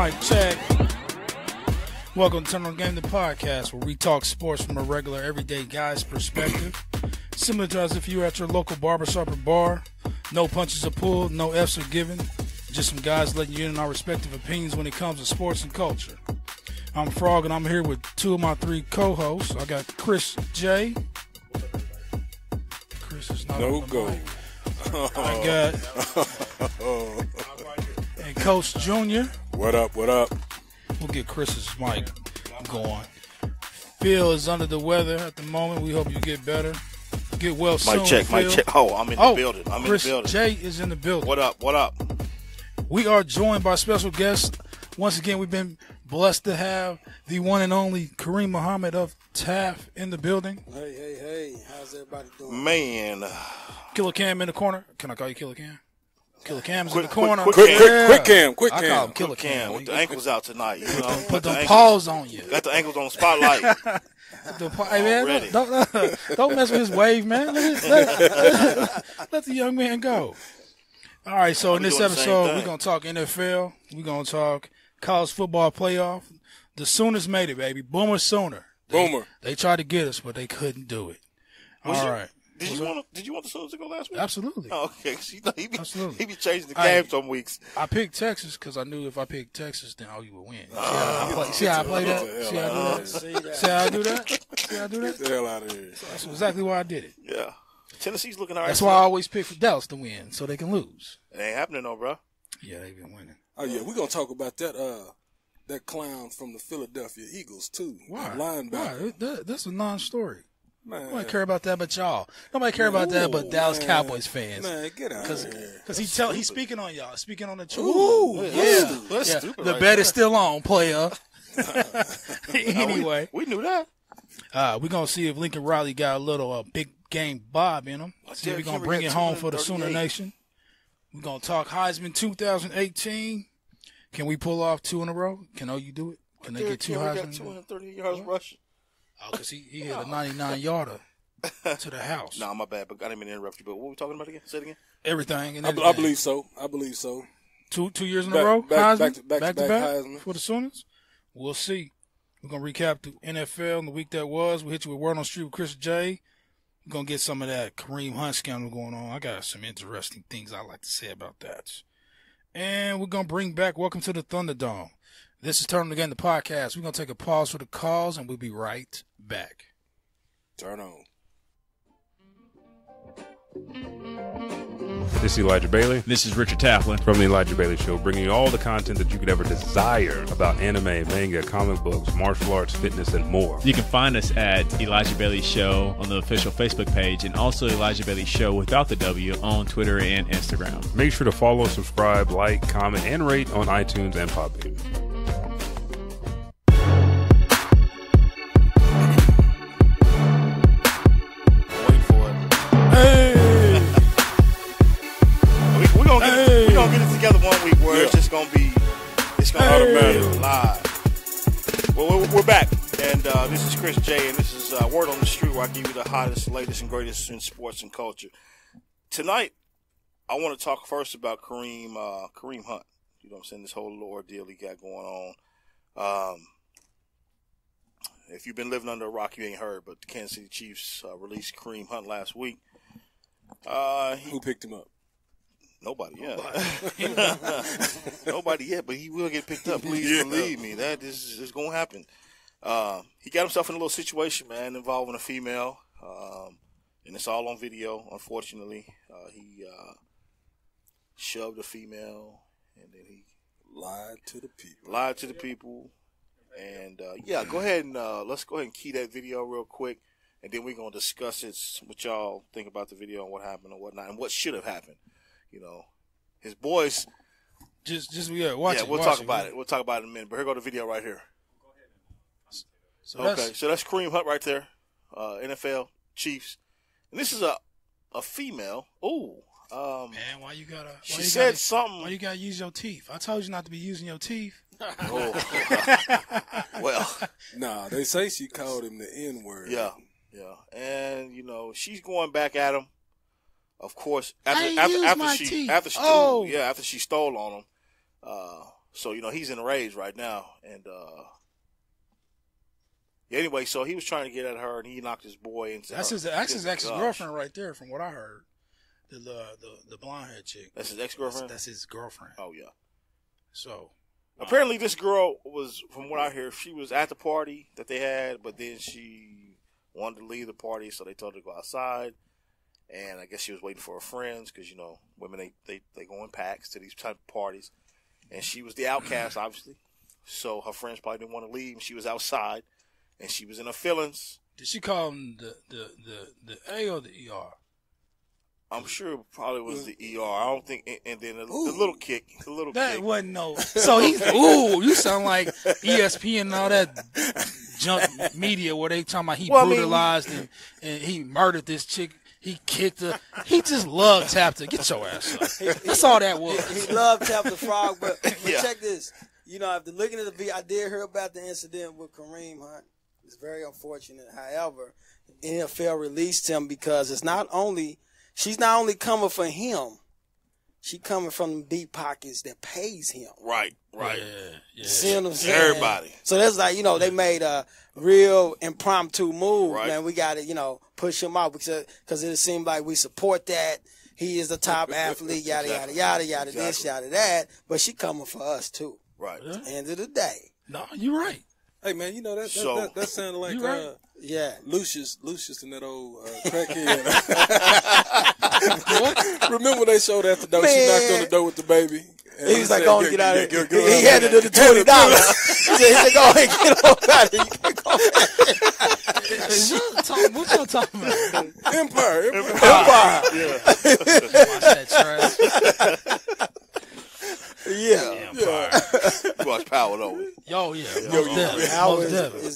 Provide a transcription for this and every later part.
Mic check. Welcome to Turn On Game, the podcast where we talk sports from a regular, everyday guy's perspective. Similar to as if you were at your local barbershop or bar. No punches are pulled, no F's are given. Just some guys letting you in on our respective opinions when it comes to sports and culture. I'm Frogg, and I'm here with two of my three co-hosts. I got Chris J. Chris is not no go. I got and Coach Junior. What up? What up? We'll get Chris's mic going. Phil is under the weather at the moment. We hope you get better. Get well soon. Mic check. Oh, I'm in the building. Chris J is in the building. What up? What up? We are joined by special guests. Once again, we've been blessed to have the one and only Kareem Muhammad of Taft in the building. Hey. How's everybody doing? Man. Killer Cam in the corner. Can I call you Killer Cam? Killer Cam's in the corner. Quick Cam. I call him Killer Cam. With the ankles out tonight. You know, put them paws on you. Got the ankles on the spotlight. Hey, man, don't mess with his wave, man. Let the young man go. All right, so in this episode, we're going to talk NFL. We're going to talk college football playoff. The Sooners made it, baby. Boomer Sooner. They tried to get us, but they couldn't do it. All right. Did you want the Sooners to go last week? Absolutely. Oh, okay. He be changing the game Hey, some weeks. I picked Texas because I knew if I picked Texas, then you would win. See how I play that? See how I do that? Get the hell out of here. That's exactly why I did it. Yeah. Tennessee's looking all right. That's why I always pick for Dallas to win, so they can lose. It ain't happening, though, bro. Yeah, they've been winning. Oh, yeah. We're going to talk about that clown from the Philadelphia Eagles, too. Why? Linebacker. Why? That's a non-story. Man. Nobody care about that but y'all. Nobody care about that but Dallas Cowboys fans. Man, get out of here. Because he's speaking on y'all. Speaking on the truth. Ooh, yeah. That's stupid. The right bet there. is still on, player. Anyway. We knew that. We're going to see if Lincoln Riley got a little big game Bob in him. See if we're going to bring it home for the SoonerNation. We're going to talk Heisman 2018. Can we pull off two in a row? Can OU do it? Can they get two Heisman? Got 230 yards rushing. Oh, because he hit a 99-yarder to the house. Nah, my bad, but I didn't mean to interrupt you. But what were we talking about again? Say it again. Everything. And I believe so. 2 years in a row? Back to back Heisman Heisman. for the Sooners? We'll see. We're going to recap the NFL in the week that was. We hit you with Word on the Street with Chris J. We're going to get some of that Kareem Hunt scandal going on. I got some interesting things I'd like to say about that. And we're going to bring back Welcome to the Thunderdome. This is Turn On Game, the podcast. We're going to take a pause for the calls, and we'll be right back. Turn on. This is Elijah Bailey This is Richard Tafflin. from The Elijah Bailey Show, bringing you all the content that you could ever desire about anime, manga, comic books, martial arts, fitness, and more. You can find us at Elijah Bailey Show on the official Facebook page and also Elijah Bailey Show without the W on Twitter and Instagram. Make sure to follow, subscribe, like, comment, and rate on iTunes and Podbean. Wait for it. Hey! We're gonna get it together one week where it's just gonna be Automatic. live. Well, we're back, and this is Chris J, and this is Word on the Street, where I give you the hottest, latest, and greatest in sports and culture. Tonight, I want to talk first about Kareem Hunt. You know what I'm saying? This whole little ordeal he got going on. If you've been living under a rock, you ain't heard, but the Kansas City Chiefs released Kareem Hunt last week. Who picked him up? Nobody yet. Nobody yet, but he will get picked up. Please believe me. That is going to happen. He got himself in a little situation, man, involving a female. And it's all on video, unfortunately. He shoved a female, and then he Lied to the people. And, go ahead and let's go ahead and key that video real quick. And then we're going to discuss it, what y'all think about the video and what happened and whatnot, and what should have happened. You know, his boys. Watch it. We'll talk about it. We'll talk about it in a minute. But here go the video right here. So that's Kareem Hunt right there, NFL Chiefs, and this is a female. Oh, man, why you gotta? She said something. Why you gotta use your teeth? I told you not to be using your teeth. Well, nah, they say she called him the N-word. Yeah, and you know she's going back at him. Of course, after she stole on him, So, he's enraged right now. And, anyway, so he was trying to get at her, and he knocked his boy into That's his ex-girlfriend right there, from what I heard. The blonde-haired chick. That's his ex-girlfriend? That's his girlfriend. Oh, yeah. So. Apparently, this girl was, from what I hear, she was at the party that they had, but then she wanted to leave the party, so they told her to go outside. And I guess she was waiting for her friends because, women, they go in packs to these type of parties. And she was the outcast, obviously. So her friends probably didn't want to leave. And she was outside, and she was in her feelings. Did she call him the A or the ER? I'm sure it probably was the ER. I don't think, and then the little kick. That wasn't no. So he's, you sound like ESPN and all that junk media where they talking about he brutalized and he murdered this chick. He kicked her. He just love tapped her. Get your ass up. That's all that was. He loved tapped the Frog, but check this. After looking at the video, I did hear about the incident with Kareem Hunt. It's very unfortunate. However, NFL released him because she's not only coming for him, she coming from the deep pockets that pays him. Right. Yeah. See what I'm saying? Everybody. So that's like, they made a real impromptu move. Right. Man, we got to, push him out because it seemed like we support that. He is the top athlete, yada, yada, yada, yada, exactly. This, yada, that. But she coming for us, too. Right. At the end of the day. No, you're right. Hey, man, that sounded like right. Lucius and that old crackhead. Remember they showed after door, she knocked on the door with the baby. He was like, go and get out of here. He had to do the $20. He said, go ahead and get on out of here. You can't go What y'all talking about? Empire. Yeah. Watch that trash. Yeah. You watch Power, though. Yo, yeah. Most definitely.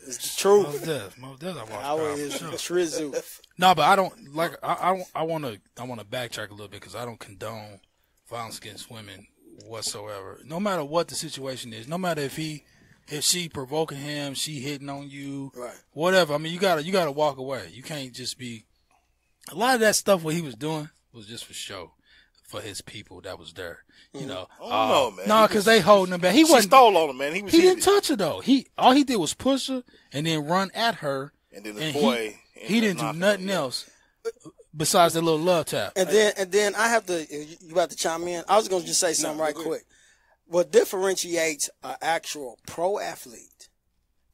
It's true. Most definitely. I watch Power is true. No, but I don't like. I want to backtrack a little bit because I don't condone violence against women whatsoever. No matter what the situation is, no matter if she provoking him, she hitting on you, right? Whatever. I mean, you gotta walk away. You can't just be. A lot of that stuff what he was doing was just for show, for his people that was there. No, man. No, because they holding him back. She stole on him, man. He didn't touch her though. All he did was push her and then run at her. And then the boy. He didn't do nothing else besides that little love tap. And then I have to. You about to chime in? I was going to just say something right quick. What differentiates an actual pro athlete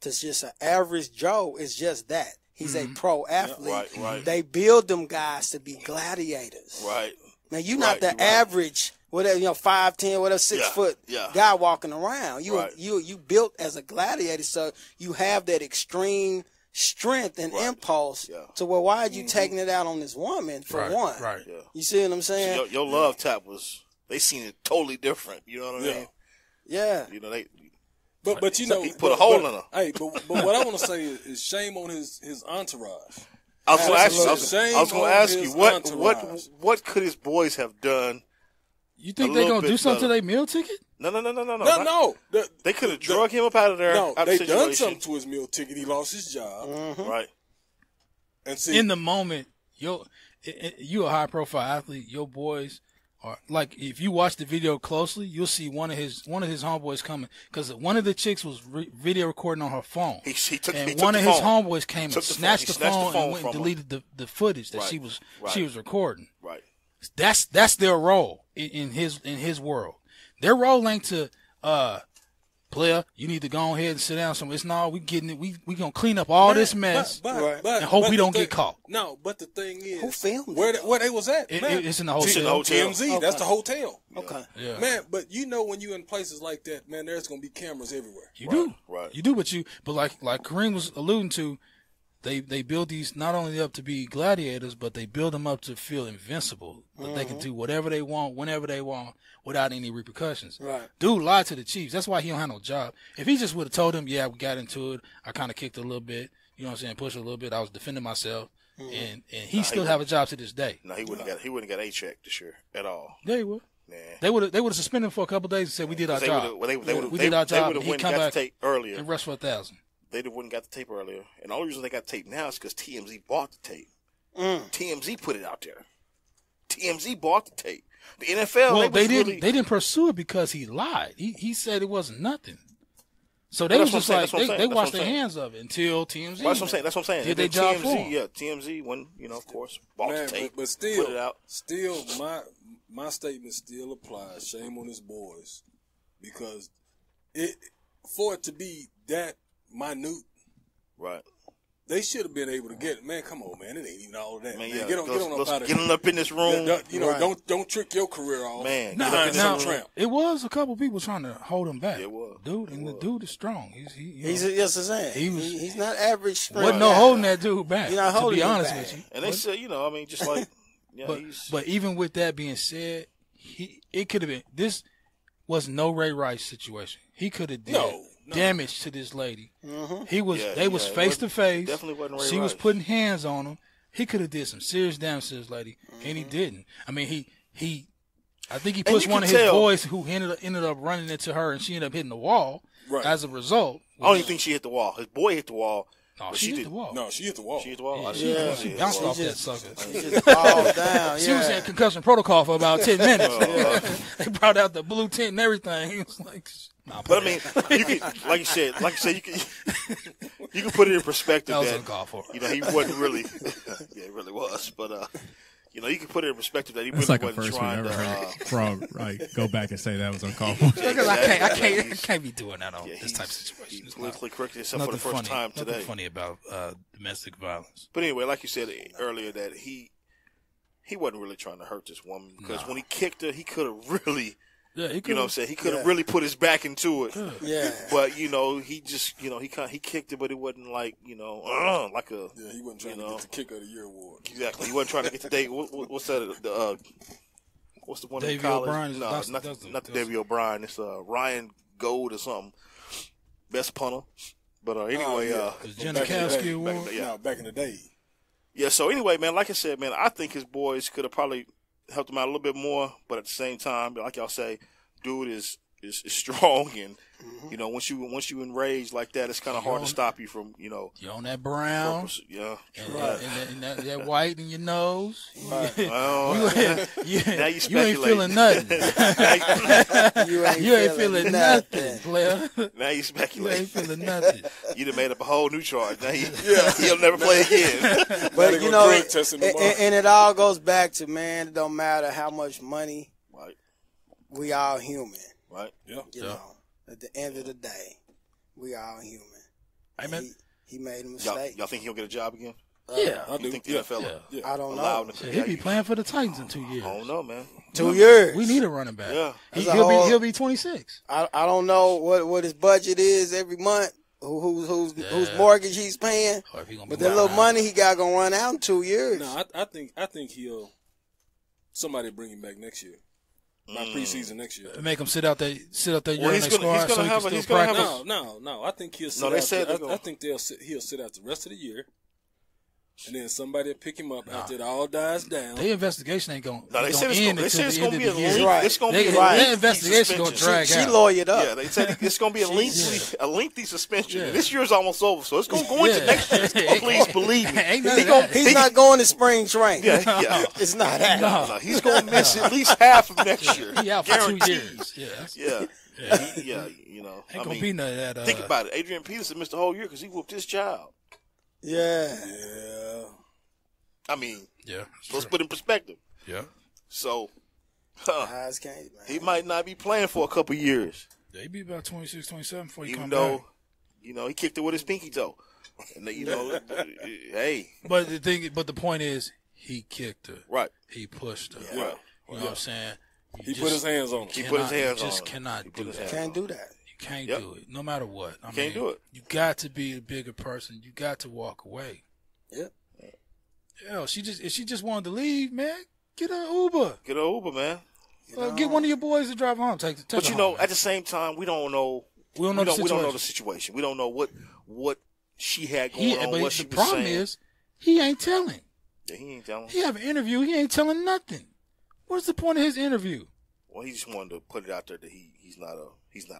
to just an average Joe is just that he's a pro athlete. Yeah, right. They build them guys to be gladiators. Right. Man, you're not the average, whatever, 5'10", whatever, 6 foot guy walking around. You built as a gladiator, so you have that extreme strength and impulse to where why are you taking it out on this woman for one? Right. Yeah. You see what I'm saying? So your love tap they seen it totally different. You know what I mean? Yeah. But he put a hole in her. Hey, but what I want to say is shame on his entourage. I was going to ask you what could his boys have done? You think they're going to do something to their meal ticket? No. They could have drug him up out of there. No, they done something to his meal ticket. He lost his job. Mm-hmm. Right. And see, in the moment, you a high profile athlete. Your boys are like, if you watch the video closely, you'll see one of his homeboys coming because one of the chicks was video recording on her phone. He took one of his homeboys came and snatched the phone and went and her. deleted the footage that she was recording. Right. That's their role in his world. Their role ain't to player, you need to go ahead and sit down somewhere. It's no, we gonna clean up all this mess and hope we don't get caught. No, but the thing is, who filmed where they was at? It's in the hotel. TMZ, okay. That's the hotel. Okay. Yeah. Man, but when you in places like that, man, there's gonna be cameras everywhere. You do. Right. You do, but like Kareem was alluding to, they build these not only up to be gladiators, but they build them up to feel invincible. That they can do whatever they want, whenever they want, without any repercussions. Right. Dude lied to the Chiefs. That's why he don't have no job. If he just would have told them, yeah, we got into it, I kind of kicked a little bit, you know what I'm saying, pushed a little bit, I was defending myself, and he still have a job to this day. No, he wouldn't got a check this year at all. Yeah, he would. Nah. They would have suspended him for a couple of days and said we did our job. We did our job. And he come back earlier and rest for 1,000. They wouldn't got the tape earlier, and the only reason they got the tape now is because TMZ bought the tape. TMZ put it out there. TMZ bought the tape. The NFL, well, they didn't pursue it because he lied. He said it wasn't nothing. So they was just like they washed their hands of it until TMZ. That's what I'm saying. Did they job TMZ, for him. yeah, TMZ when of course bought the tape, but still, put it out. Still, my statement still applies. Shame on his boys, because for it to be that minute, right? They should have been able to get it. Man, come on, man. It ain't even all of that. Man, yeah, get on up in this room. Don't trick your career off. Man, now, it was a couple people trying to hold him back. It was. The dude is strong. He's not average. Wasn't no holding that dude back. You're not holding to be honest back. with you. And they said, just like, but even with that being said, it could have been. This was no Ray Rice situation. He could have did damage to this lady. Mm-hmm. They was face to face. Definitely wasn't Ray She Rice. was putting hands on him. He could have did some serious damage to this lady, and he didn't. I mean, I think he pushed one of his boys who ended up running into her, and she ended up hitting the wall. Right. As a result, I don't even think she hit the wall. His boy hit the wall. No, she hit the wall. No, she hit the wall. She hit the wall. Yeah, she bounced off that sucker. She just balled down. She was in concussion protocol for about 10 minutes. They brought out the blue tent and everything. He was like, but I mean, you can, like you said, you can put it in perspective. That was uncalled for. He wasn't really. Yeah, it really was. But you can put it in perspective that he That's really like wasn't a first trying we've ever to. heard Frog go back and say that was uncalled for. Because I can't be doing that on this type of situation. He's politically correct himself for the first time today. Nothing funny about domestic violence. But anyway, like you said earlier, that he wasn't really trying to hurt this woman, because when he kicked her, he could have really. Yeah, he you know what I'm saying? He could have really put his back into it. Yeah. But, he just, he kicked it, but it wasn't like, like a. Yeah, he wasn't trying to get the Kick of the Year award. Exactly. He wasn't trying to get the Dave. What's that? What's the one in Davey college? O'Brien. No, not the Davey O'Brien. It's Ryan Gold or something. Best punter. But anyway. Janikowski Award. Back in the day. Yeah, so anyway, man, like I said, man, I think his boys could have probably helped him out a little bit more, but at the same time, like y'all say, dude is strong, and once you enraged like that, it's kind of hard to stop you from You're on that brown, and that white in your nose. Right. Now you ain't feeling nothing. You ain't feeling nothing, player. Now you speculate. You ain't feeling nothing. You done made up a whole new charge. Now he'll never play again. But and it all goes back to, man, it don't matter how much money. Right. We all human. Right. Yeah. You know, at the end of the day, we all human. Amen. He made a mistake. Y'all think he'll get a job again? Yeah. I do. Think the NFL? Yeah. I don't know. He'll be playing for the Titans in 2 years. I don't know, man. 2 years. We need a running back. Yeah. He'll be 26. I don't know what his budget is every month. Whose mortgage he's paying, but the little money he got gonna run out in 2 years. No, I think somebody bring him back next year. By preseason next year. Make him sit out there Well, he's gonna have a No. I think he'll sit. No, they said I think he'll sit out the rest of the year, and then somebody will pick him up after it all dies down. The investigation ain't going. No, they said it's going to be a lengthy. Right. It's going to be a lengthy investigation going to drag She out. lawyered up. Yeah, they said it's going to be a lengthy suspension. Yeah. This year's almost over, so it's going to go into next year. Please believe me. He's not going to spring training. Yeah. It's not that. No, he's going to miss at least half of next year. He out for 2 years. Yeah. Ain't gonna be none of that. Think about it. Adrian Peterson missed the whole year because he whooped his child. Yeah. I mean, let's put it in perspective. Yeah. So, he might not be playing for a couple years. They be about 26, 27 before he come back. He kicked it with his pinky toe. And hey. But the point is, he kicked her. Right. He pushed her. Yeah. You know what I'm saying? He put his hands on her. He put his hands on her. You just cannot do that. Can't do that. You can't do it, no matter what. I can't do it. You got to be a bigger person. You got to walk away. Yep. Yo, if she just wanted to leave, man, get an Uber. Get an Uber, man. Get one of your boys to drive home. Take but home, at the same time, we don't know. We don't know the situation. We don't know what she had going on. What she was saying. The problem is, he ain't telling. Yeah, he ain't telling. He have an interview. He ain't telling nothing. What's the point of his interview? Well, he just wanted to put it out there that he's not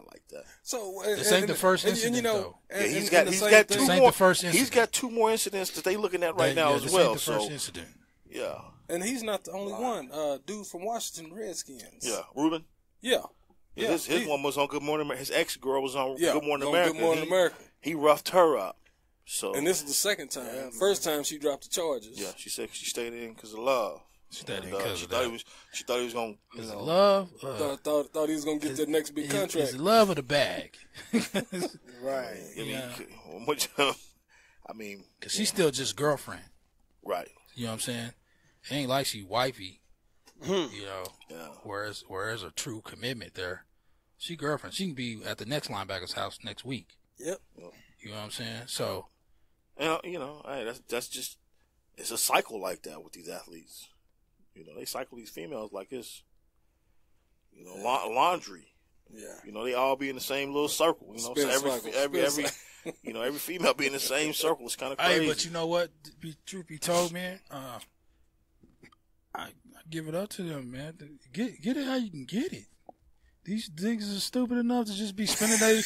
like that. So this ain't the first incident, though. He's got two more. The first incident. He's got 2 more incidents that they looking at right now as well. This ain't the first incident. Yeah. And he's not the only one. Dude from Washington Redskins. Yeah, Ruben. Yeah. His one was on Good Morning America. His ex-girl was on Good Morning America. Good Morning America. He roughed her up. So, and this is the second time. First time she dropped the charges. Yeah, she said she stayed in because of love. She stayed in because of that. She thought he was going to. Is it love? Thought he was going to get the next big contract. Is it love or the bag? Right. I mean, because she's still just girlfriend. Right. You know what I'm saying? It ain't like she wifey. You know. Yeah. Whereas a true commitment there, she girlfriend. She can be at the next linebacker's house next week. Yep. You know what I'm saying? So, you know, hey, that's just it's a cycle like that with these athletes. You know, they cycle these females like it's, you know, laundry. Yeah. You know, they all be in the same little circle. You know, so every you know, every female be in the same circle. It's kind of crazy. Hey, but you know what? Truth be told, man, I give it up to them, man. Get it how you can get it. These niggas are stupid enough to just be spending they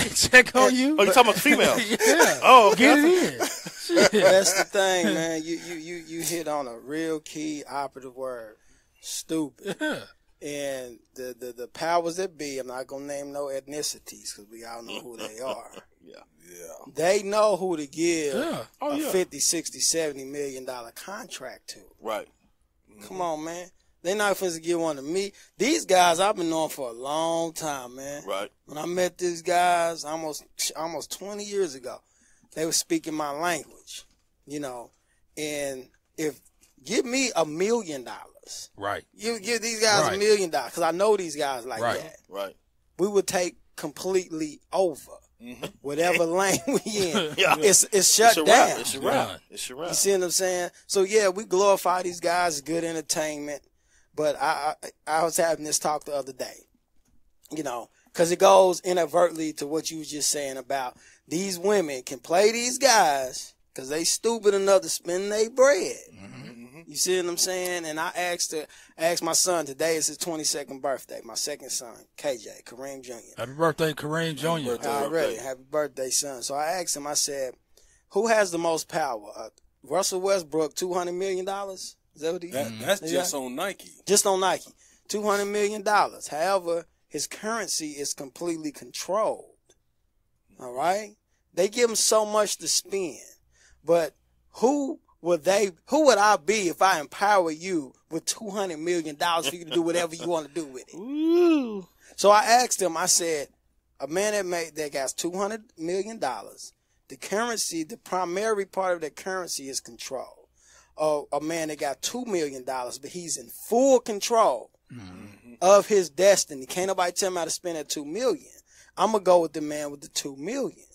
check on you. Oh, you talking about the females? Yeah. Oh, okay. Get it in. Shit. That's the thing, man. You hit on a real key operative word. Stupid. Yeah. And the powers that be, I'm not gonna name no ethnicities because we all know who they are. Yeah. They know who to give a 50, 60, $70 million contract to. Right. Come on, man. They're not supposed to give one to me. These guys I've been knowing for a long time, man. Right. When I met these guys almost 20 years ago, they were speaking my language, you know. And if give me $1 million, right? You give these guys $1 million because I know these guys like that. Right. We would take completely over. Whatever lane we in, Yeah. it's shut down. It's a wrap. It's a wrap. You see what I'm saying? So yeah, we glorify these guys, good entertainment. But I was having this talk the other day, you know, because it goes inadvertently to what you was just saying about these women can play these guys because they stupid enough to spend their bread. You see what I'm saying? And I asked my son, today is his 22nd birthday, my second son, KJ, Kareem Jr. Happy birthday, Kareem Jr. Already, happy birthday, son. So I asked him, I said, who has the most power? Russell Westbrook, $200 million? Is that what he That's just on Nike. Just on Nike. $200 million. However, his currency is completely controlled. All right? They give him so much to spend. But who would I be if I empower you with $200 million for you to do whatever you want to do with it? Ooh. So I asked him, I said, a man that got $200 million, the currency, the primary part of that currency is control. A man that got $2 million, but he's in full control of his destiny. Can't nobody tell him how to spend that $2 million. I'm going to go with the man with the $2 million.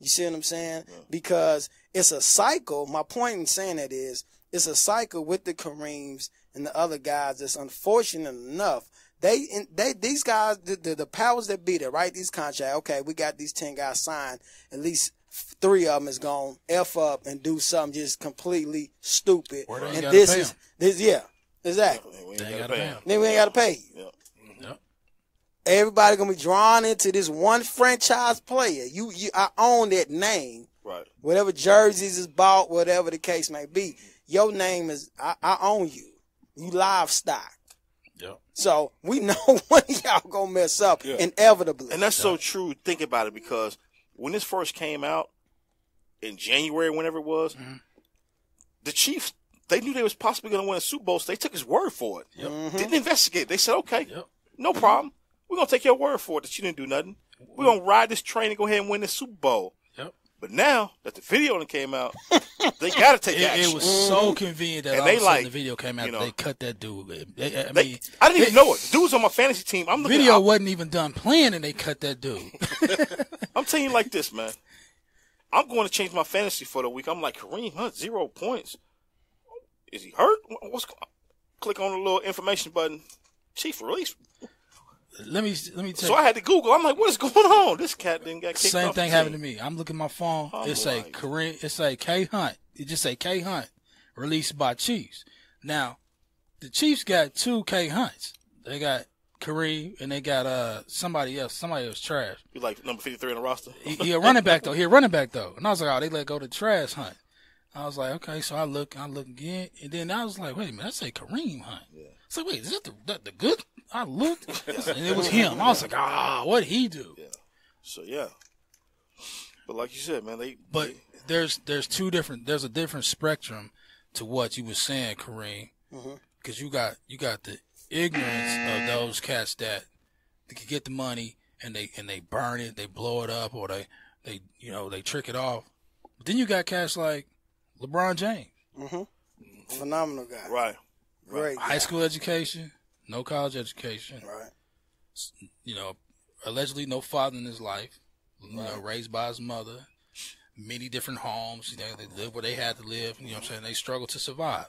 You see what I'm saying? Yeah. Because it's a cycle. My point in saying that is it's a cycle with the Kareems and the other guys that's unfortunate enough. These guys, the powers that be that write these contracts, okay, we got these 10 guys signed, at least 3 of them is going to F up and do something just completely stupid. And this, yeah, exactly. Then we ain't got to pay you. Yep. Yep. Everybody going to be drawn into this one franchise player. I own that name. Right. Whatever jerseys is bought, whatever the case may be, your name is, I own you. You livestock. Yep. So we know when y'all going to mess up, inevitably. And that's so true. Think about it, because when this first came out in January, whenever it was, the Chiefs, they knew they was possibly going to win a Super Bowl, so they took his word for it. Yep. Didn't investigate. They said, okay, no problem. We're going to take your word for it that you didn't do nothing. We're going to ride this train and go ahead and win the Super Bowl. Yep. But now that the video came out, they got to take action. It was so convenient that all of a sudden the video came out, they cut that dude. I didn't even know it. The dude was on my fantasy team. Video wasn't even done playing, and they cut that dude. I'm telling you like this, man. I'm going to change my fantasy for the week. I'm like, Kareem Hunt, 0 points. Is he hurt? Click on the little information button. Chief release. Let me tell you. So I had to Google. I'm like, what is going on? This cat didn't get kicked off. Same thing happened to me. I'm looking at my phone. It say Kareem. It say K Hunt. It just say K Hunt, released by Chiefs. Now, the Chiefs got 2 K Hunts. They got Kareem and they got somebody else. Somebody else trash. You like number 53 on the roster? He a running back though. And I was like, oh, they let go to Trash Hunt. I was like, okay, so I look again, and then I was like, wait a minute, I say Kareem Hunt. Yeah. So wait, is that the good? I looked, and it was him. I was like, what'd he do? Yeah. So yeah. But like you said, man, there's a different spectrum to what you were saying, Kareem, because you got the ignorance of those cats that they can get the money and they burn it, they blow it up, or they trick it off. But then you got cats like LeBron James. Phenomenal guy. Right. Great guy. High school education, no college education. Right. Allegedly no father in his life. Raised by his mother. Many different homes. They lived where they had to live. You know what I'm saying? They struggled to survive.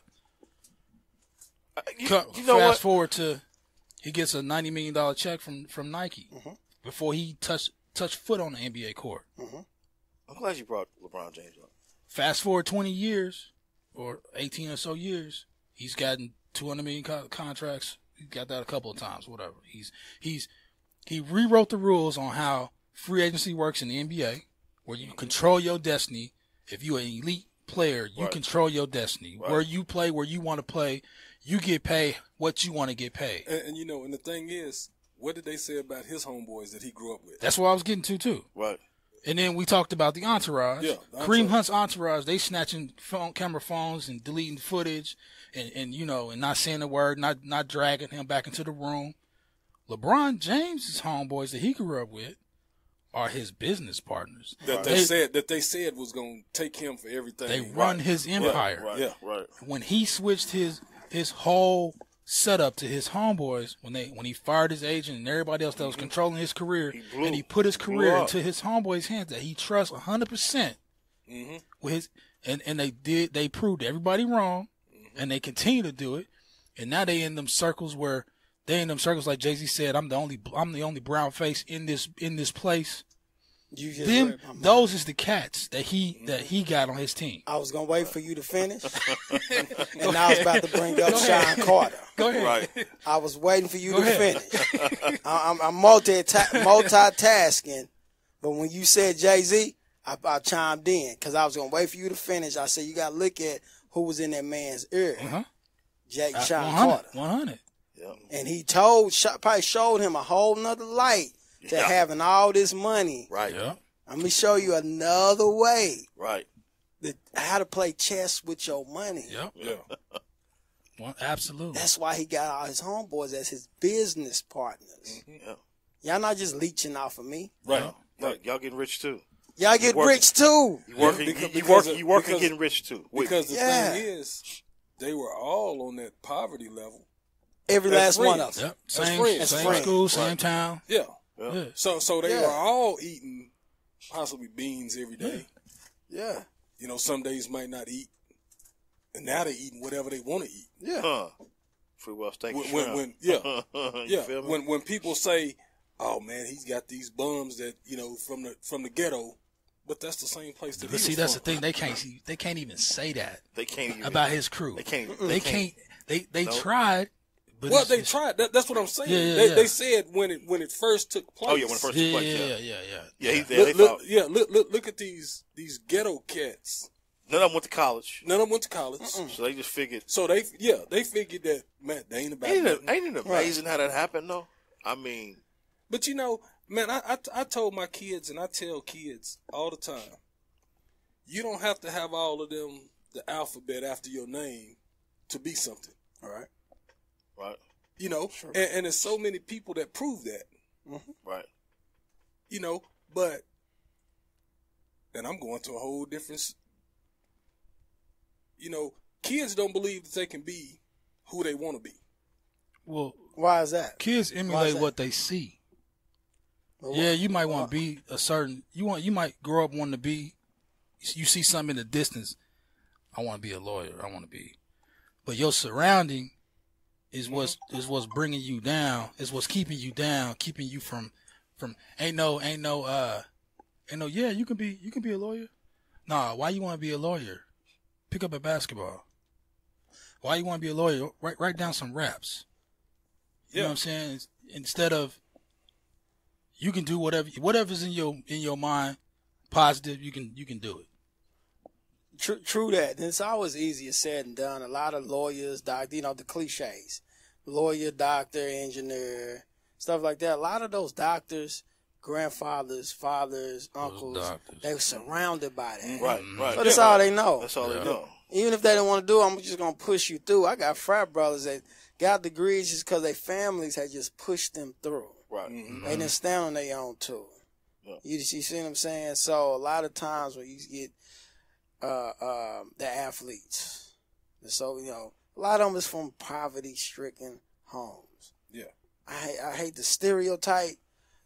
Fast forward to he gets a $90 million check from Nike before he touched foot on the NBA court. I'm glad you brought LeBron James up. Fast forward 20 years or 18 or so years, he's gotten $200 million contracts. He got that a couple of times, whatever. He rewrote the rules on how free agency works in the NBA, where you control your destiny. If you're an elite player, you control your destiny. Right. Where you play, where you want to play, you get paid what you want to get paid. And and the thing is, what did they say about his homeboys that he grew up with? That's what I was getting to, too. Right. And then we talked about the entourage. Yeah, Kareem Hunt's entourage, they snatching camera phones and deleting footage and not saying a word, not dragging him back into the room. LeBron James's homeboys that he grew up with are his business partners. That they said was going to take him for everything. They run his empire. Right. When he switched his whole setup to his homeboys, when he fired his agent and everybody else that was controlling his career, and he put his career into his homeboys' hands that he trusts 100% with his, and they proved everybody wrong, and they continue to do it, and now they in them circles like Jay-Z said, I'm the only brown face in this place. Those is the cats that he got on his team. I was gonna wait for you to finish, and I was about to bring up Sean Carter. Go ahead. Right. I was waiting for you to finish. I'm multitasking, but when you said Jay-Z, I chimed in because I was gonna wait for you to finish. I said you gotta look at who was in that man's ear. Sean Carter. 100. Yeah. And he probably showed him a whole nother light to having all this money. Right. Yeah. Let me show you another way. Right. How to play chess with your money. Yep. Yeah. Well, absolutely. That's why he got all his homeboys as his business partners. Yeah. Y'all not just leeching off of me. Right. Right. Y'all getting rich too. Y'all get rich too. You working getting rich too. Because the thing is, they were all on that poverty level. Every last one of them. Yep. Same school, same town. Yeah. So they were all eating possibly beans every day. Yeah. Some days might not eat, and now they're eating whatever they want to eat. Yeah. Free well stinking When people say, "Oh man, he's got these bums that from the ghetto," but that's the same place that. But that's the thing. They can't even say that. They can't even about his crew. They can't. They tried. But they tried. That's what I'm saying. They said when it first took place. Oh yeah, when it first took place. Yeah. Look at these ghetto cats. None of them went to college. So they just figured. So they figured that man, they ain't about. Ain't it amazing how that happened though? I mean, but man, I told my kids and I tell kids all the time, you don't have to have all of them the alphabet after your name to be something. All right. Right. Sure. And there's so many people that prove that. Right. But, and I'm going to a whole different, kids don't believe that they can be who they want to be. Well, why is that? Kids emulate what they see. Well, you might want to be a certain, you might grow up wanting to be, you see something in the distance, I want to be a lawyer, but your surrounding is what's bringing you down, is what's keeping you down, keeping you from you can be a lawyer. Nah, why you want to be a lawyer? Pick up a basketball. Why you want to be a lawyer? Write down some raps. You know what I'm saying? Instead of, you can do whatever's in your mind positive, you can do it. True that. And it's always easier said than done. A lot of lawyers, the cliches. Lawyer, doctor, engineer, stuff like that. A lot of those doctors, grandfathers, fathers, uncles, they were surrounded by that. Right. So that's all they know. That's all they know. Even if they don't want to do it, I'm just going to push you through. I got frat brothers that got degrees just because their families had just pushed them through. Right. They didn't stand on their own too. Yeah. You see what I'm saying? So a lot of times when you get the athletes, so a lot of them is from poverty-stricken homes. Yeah. I hate the stereotype,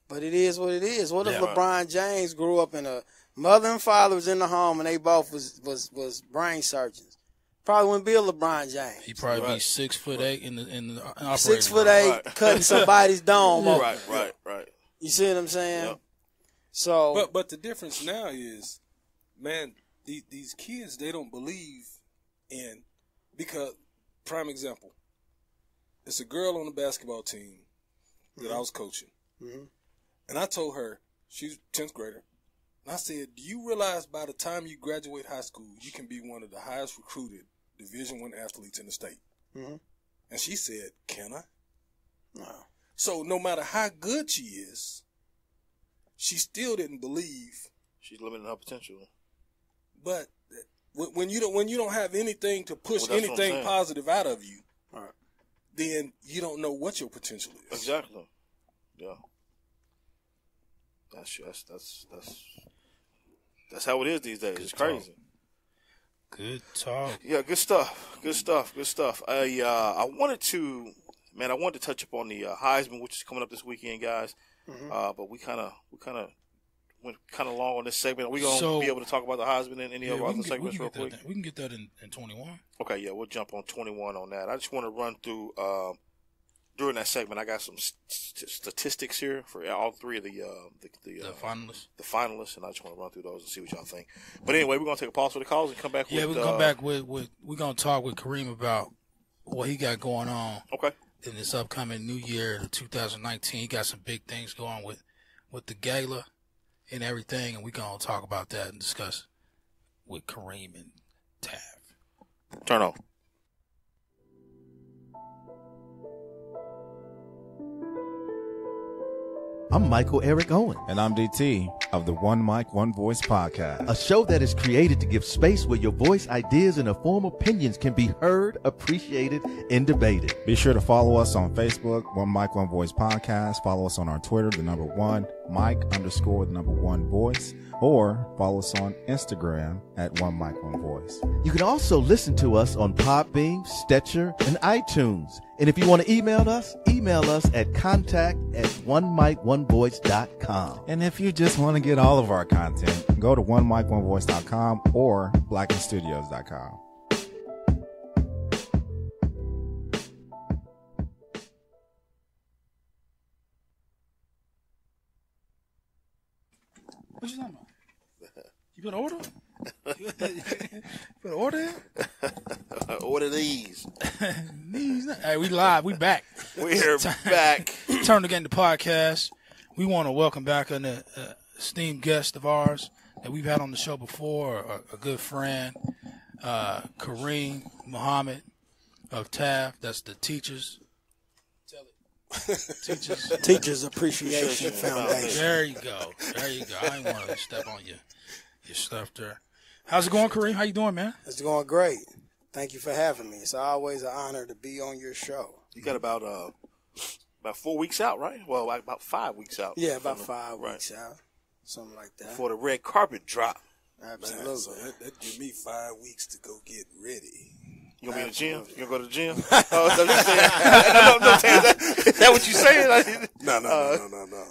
but it is what it is. What if LeBron James grew up in a mother and father was in the home and they both was brain surgeons? Probably wouldn't be a LeBron James. He'd probably be 6'8" in the operating 6'8", cutting somebody's dome open. Right. You see what I'm saying? Yep. So, but the difference now is, man, these kids, they don't believe in, because prime example, it's a girl on the basketball team that I was coaching, and I told her, she's 10th grader, and I said, do you realize by the time you graduate high school, you can be one of the highest recruited Division I athletes in the state? And she said, can I? No. So no matter how good she is, she still didn't believe. She's limiting her potential. But when you don't have anything to push anything positive out of you, then you don't know what your potential is. Exactly. Yeah. That's how it is these days. It's crazy. Good talk. Yeah, good stuff. I wanted to touch upon the Heisman, which is coming up this weekend, guys. But we kind of went kind of long on this segment. Are we gonna be able to talk about the Heisman in any of our other segments real quick? We can get that in 21. Okay, yeah, we'll jump on 21 on that. I just want to run through during that segment. I got some statistics here for all three of the finalists. The finalists, and I just want to run through those and see what y'all think. But anyway, we're gonna take a pause for the calls and come back. Yeah, we can come back with we're gonna talk with Kareem about what he got going on. Okay. In this upcoming new year, 2019, he got some big things going with the gala and everything, and we're going to talk about that and discuss with Kareem and Tav. Turn on. I'm Michael Eric Owen. And I'm DT of the One Mic, One Voice podcast. A show that is created to give space where your voice, ideas, and informed opinions can be heard, appreciated, and debated. Be sure to follow us on Facebook, One Mic, One Voice podcast. Follow us on our Twitter, #1 Mic_1 Voice. Or follow us on Instagram at One Mic, One Voice. You can also listen to us on Podbean, Stitcher, and iTunes. And if you want to email us at contact@onemicOneVoice.com. And if you just want to get all of our content, go to OneMicOneVoice.com or BlackenStudios.com. What you talking about? You put an order? You put an order in? Order these. Hey, we live. We back. We're back. Turn Again the podcast. We want to welcome back an esteemed guest of ours that we've had on the show before, a good friend, Kareem Muhammad of TAF. That's the Teachers. Teachers Appreciation Foundation. There you go. I didn't want to step on your stuff there. How's it going, Kareem? How you doing, man? It's going great. Thank you for having me. It's always an honor to be on your show. You got about 4 weeks out, right? Well, like about 5 weeks out. Yeah, about 5 weeks out. Something like that. Before the red carpet drop. Absolutely. Man, so that give me 5 weeks to go get ready. You gonna be in the gym? You gonna go to the gym? Is that what you saying? No.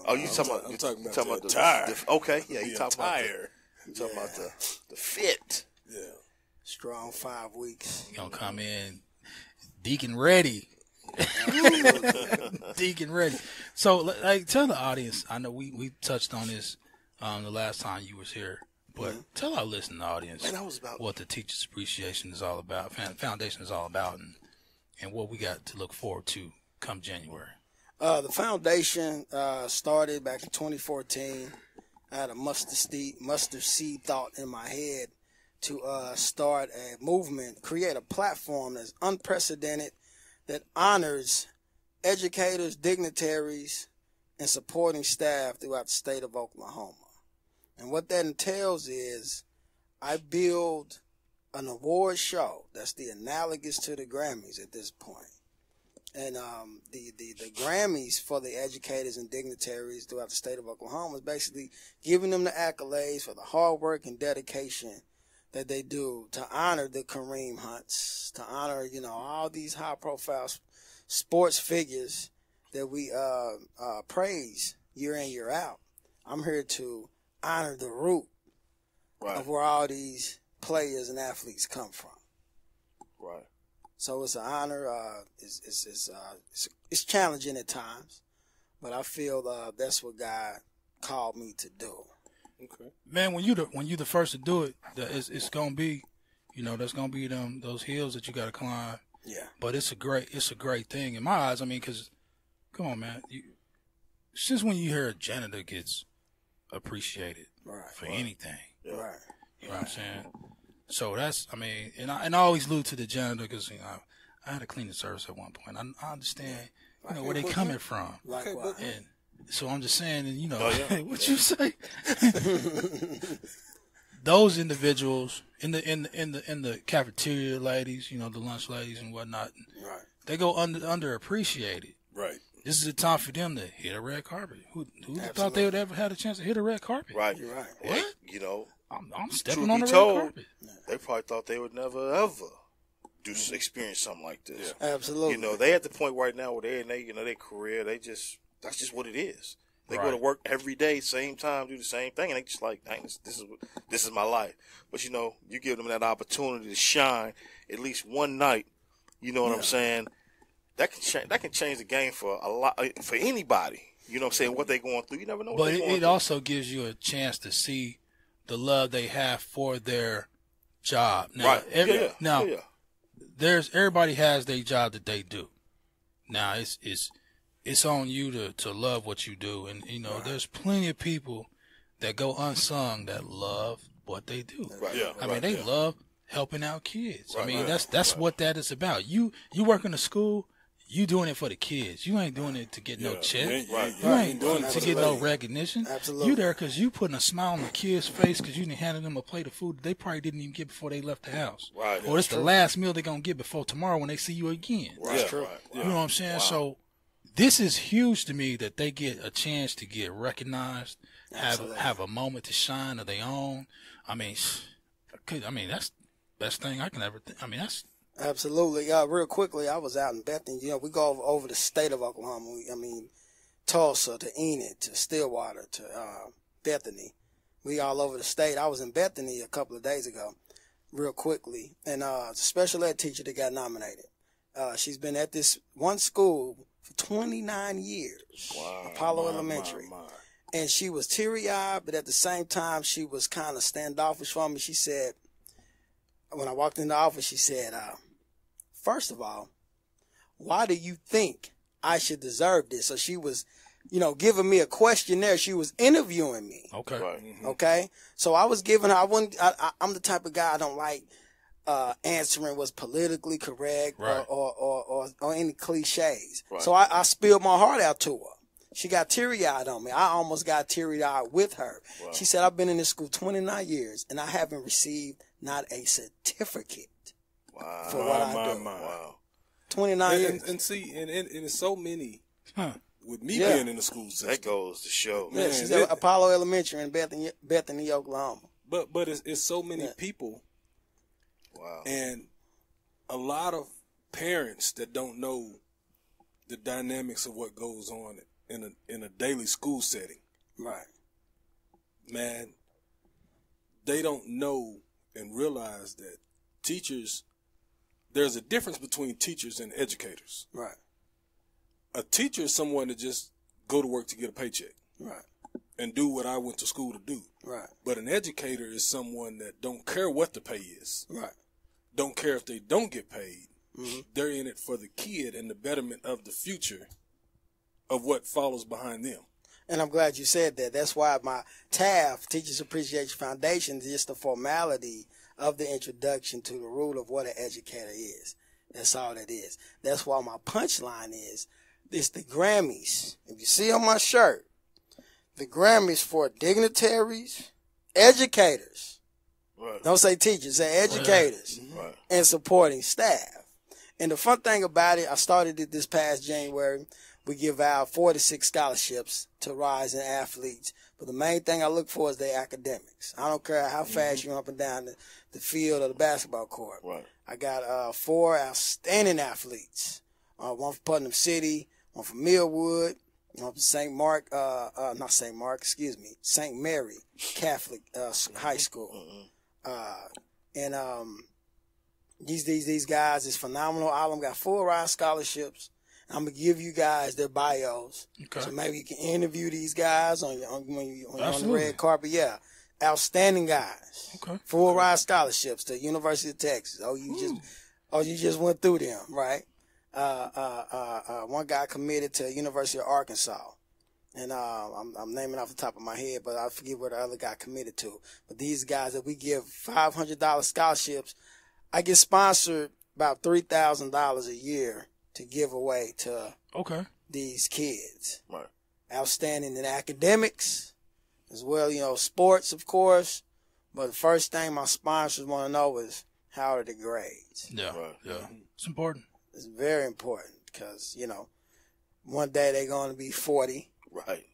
Oh, you talking about? I'm talking about the tire. Okay, yeah, you talking about tire. You talking about the fit? Yeah, strong 5 weeks. You gonna come in, Deacon ready. Deacon ready. So, like, tell the audience. I know we touched on this the last time you was here. But tell our listening audience what the Teachers Appreciation is all about, Foundation is all about, and what we got to look forward to come January. The foundation started back in 2014. I had a mustard seed thought in my head to start a movement, create a platform that's unprecedented, that honors educators, dignitaries, and supporting staff throughout the state of Oklahoma. And what that entails is I build an award show that's the analogous to the Grammys at this point. And the Grammys for the educators and dignitaries throughout the state of Oklahoma is basically giving them the accolades for the hard work and dedication that they do to honor the Kareem Hunts, to honor, all these high-profile sports figures that we praise year in, year out. I'm here to honor the root of where all these players and athletes come from. Right. So it's an honor. It's challenging at times, but I feel that's what God called me to do. Okay. Man, when you the first to do it, it's gonna be, there's gonna be those hills that you gotta climb. Yeah. But it's a great thing in my eyes. I mean, because come on, man, since when you hear a janitor gets appreciated for anything, Right. You know what I'm saying? So that's, I mean, and I always allude to the janitor because I had a cleaning service at one point. I understand, where they coming from. Likewise. And so I'm just saying, and what you say? Those individuals in the cafeteria ladies, the lunch ladies and whatnot, they go underappreciated. Right. This is a time for them to hit a red carpet. Who thought they would ever had a chance to hit a red carpet? Right. You're right. What? And, I'm stepping on the red carpet. They probably thought they would never ever experience something like this. Yeah. Absolutely. They at the point right now where they're in their career, that's just what it is. They go to work every day, same time, do the same thing, and they just like, dang, this is my life. But you give them that opportunity to shine at least one night. You know what I'm saying? That can change the game for a lot, for anybody. You know what I'm saying? What they're going through, you never know. But it also gives you a chance to see the love they have for their job. Now, everybody has their job that they do. Now it's on you to love what you do, and there's plenty of people that go unsung that love what they do. Right. Yeah. I mean, they love helping out kids. I mean, that's what that is about. You work in a school. You doing it for the kids. You ain't doing it to get no check. You ain't doing it to get no recognition. Absolutely. You there because you putting a smile on the kid's face because you didn't hand them a plate of food they probably didn't even get before they left the house. Right. Or it's the last meal they're going to get before tomorrow when they see you again. Right. That's true. You know what I'm saying? Wow. So this is huge to me that they get a chance to get recognized, have a moment to shine of their own. I mean, that's the best thing I can ever think. I mean, that's... Absolutely. Real quickly, I was out in Bethany. We go over the state of Oklahoma. Tulsa to Enid to Stillwater to Bethany. We all over the state. I was in Bethany a couple of days ago, real quickly, and a special ed teacher that got nominated. She's been at this one school for 29 years, Apollo Elementary. And she was teary-eyed, but at the same time, she was kind of standoffish for me. She said, when I walked in the office, she said, first of all, why do you think I should deserve this? So she was, giving me a questionnaire. She was interviewing me. Okay. Right. Mm-hmm. Okay. So I was giving her, I'm the type of guy I don't like answering what's politically correct or any cliches. Right. So I spilled my heart out to her. She got teary-eyed on me. I almost got teary-eyed with her. Wow. She said, I've been in this school 29 years, and I haven't received not a certificate for what I do. Wow. 29 years. And see, and it's so many, with me being in the school system. That goes to show. Yeah, she's at Apollo Elementary in Bethany, Oklahoma. But it's so many people. Wow. And a lot of parents that don't know the dynamics of what goes on in a daily school setting. Right. Man, they don't know and realize that there's a difference between teachers and educators. Right. A teacher is someone that just go to work to get a paycheck. Right. And do what I went to school to do. Right. But an educator is someone that don't care what the pay is. Right. Don't care if they don't get paid. Mm-hmm. They're in it for the kid and the betterment of the future of what follows behind them. And I'm glad you said that. That's why my TAF, Teachers Appreciation Foundation, is just a formality of the introduction to the rule of what an educator is. That's all that is. That's why my punchline is, it's the Grammys. If you see on my shirt, the Grammys for dignitaries, educators. Right. Don't say teachers, say educators. Right. And supporting staff. And the fun thing about it, I started it this past January. We give out 46 scholarships to rising athletes. But the main thing I look for is their academics. I don't care how fast you're up and down the field or the basketball court. Right. I got 4 outstanding athletes. One from Putnam City, one from Millwood, one from St. Mary Catholic High School. And these guys is phenomenal. All of them got full ride scholarships. I'm gonna give you guys their bios, so maybe you can interview these guys when you're on the red carpet. Yeah, outstanding guys. Okay. Full ride scholarships to University of Texas. You just went through them, right? One guy committed to University of Arkansas, and I'm naming off the top of my head, but I forget where the other guy committed to. But these guys that we give $500 scholarships, I get sponsored about $3,000 a year to give away to these kids. Right. Outstanding in academics, as well, sports, of course. But the first thing my sponsors want to know is, how are the grades? Yeah, yeah. It's important. It's very important because, one day they're going to be 40